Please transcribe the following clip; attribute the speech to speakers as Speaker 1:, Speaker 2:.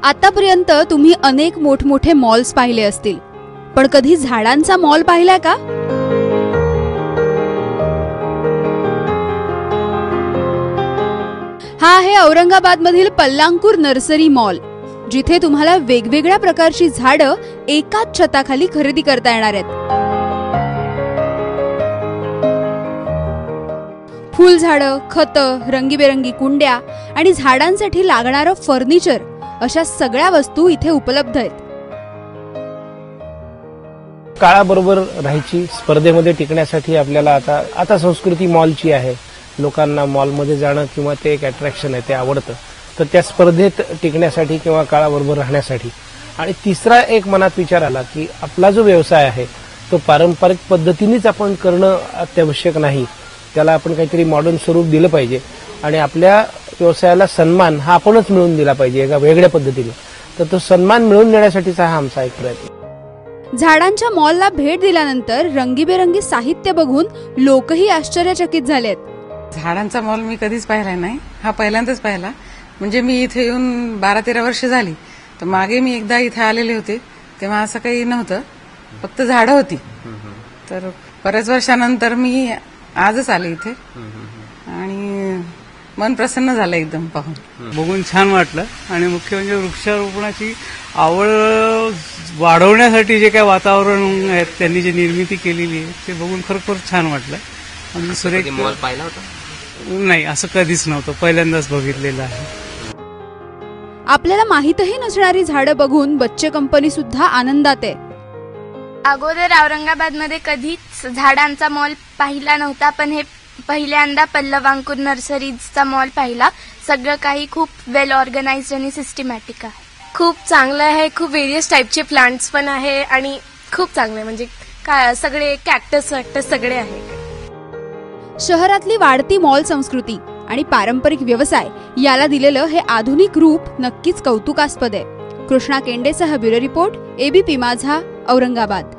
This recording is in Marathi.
Speaker 1: आतापर्यंत तुम्ही अनेक मोठमोठे मॉल्स पाहिले असतील, पण कधी झाडांचा मॉल पाहिलाय का? हा आहे औरंगाबाद मधील पल्लांकुर नर्सरी मॉल, जिथे तुम्हाला वेगवेगळ्या प्रकारची झाडं एकाच छताखाली खरेदी करता येणार आहेत. फुलझाडं, खतं, रंगीबेरंगी कुंड्या आणि झाडांसाठी लागणारं फर्निचर अशा सगळ्या वस्तू इथे उपलब्ध आहेत.
Speaker 2: काळाबरोबर राहायची, स्पर्धेमध्ये टिकण्यासाठी आपल्याला आता संस्कृती मॉलची आहे. लोकांना मॉलमध्ये जाणं किंवा ते एक अट्रॅक्शन आहे, ते आवडतं. तर त्या स्पर्धेत टिकण्यासाठी किंवा काळाबरोबर राहण्यासाठी. आणि तिसरा एक मनात विचार आला की आपला जो व्यवसाय आहे तो पारंपरिक पद्धतीनेच आपण करणं अत्यावश्यक नाही, त्याला आपण काहीतरी मॉडर्न स्वरूप दिलं पाहिजे आणि आपल्या व्यवसायाला सन्मान हा आपणच मिळवून दिला पाहिजे एका वेगळ्या पद्धतीने. तर तो सन्मान मिळवून देण्यासाठीचा हा आमचा एक प्रयत्न.
Speaker 1: झाडांच्या मॉलला भेट दिल्यानंतर रंगीबेरंगी साहित्य बघून लोकही आश्चर्यचकित झालेत.
Speaker 3: झाडांचा मॉल मी कधीच पाहिला नाही, हा पहिल्यांदाच पाहिला. म्हणजे मी इथे येऊन 12-13 वर्ष झाली. तर मागे मी एकदा इथे आलेले होते, तेव्हा असं काही नव्हतं, फक्त झाडं होती. तर बऱ्याच वर्षानंतर मी आजच आले इथे आणि मन प्रसन्न झालं एकदम पाहून.
Speaker 4: बघून छान वाटलं आणि मुख्य म्हणजे वृक्षारोपणाची आवड वाढवण्यासाठी जे काय वातावरण आहे त्यांनी जी निर्मिती केलेली आहे ते बघून खरोखर छान वाटलं. आणि सुरेख
Speaker 5: मॉल पाहिला होता?
Speaker 4: नाही, असं कधीच नव्हतं, पहिल्यांदाच बघितलेलं आहे.
Speaker 1: आपल्याला माहीतही नसणारी झाडं बघून बच्चे कंपनी सुद्धा आनंदात आहे.
Speaker 6: अगोदर औरंगाबादमध्ये कधीच झाडांचा मॉल पाहिला नव्हता, पण हे पहिल्यांदा पल्लवांकुर नर्सरीजचा मॉल पाहिला. सगळं काही खूप वेल ऑर्गनाइज्ड आणि सिस्टमॅटिक आहे.
Speaker 7: खूप चांगलं आहे. खूप व्हेरियस टाईपचे प्लांट्स पण आहे आणि खूप चांगले म्हणजे काय सगळे कॅक्टस सगळे आहे.
Speaker 1: शहरातली वाढती मॉल संस्कृती आणि पारंपरिक व्यवसाय याला दिलेलं हे आधुनिक रूप नक्कीच कौतुकास्पद आहे. कृष्णा केंडेसह ब्युरो रिपोर्ट, एबीपी माझा, औरंगाबाद.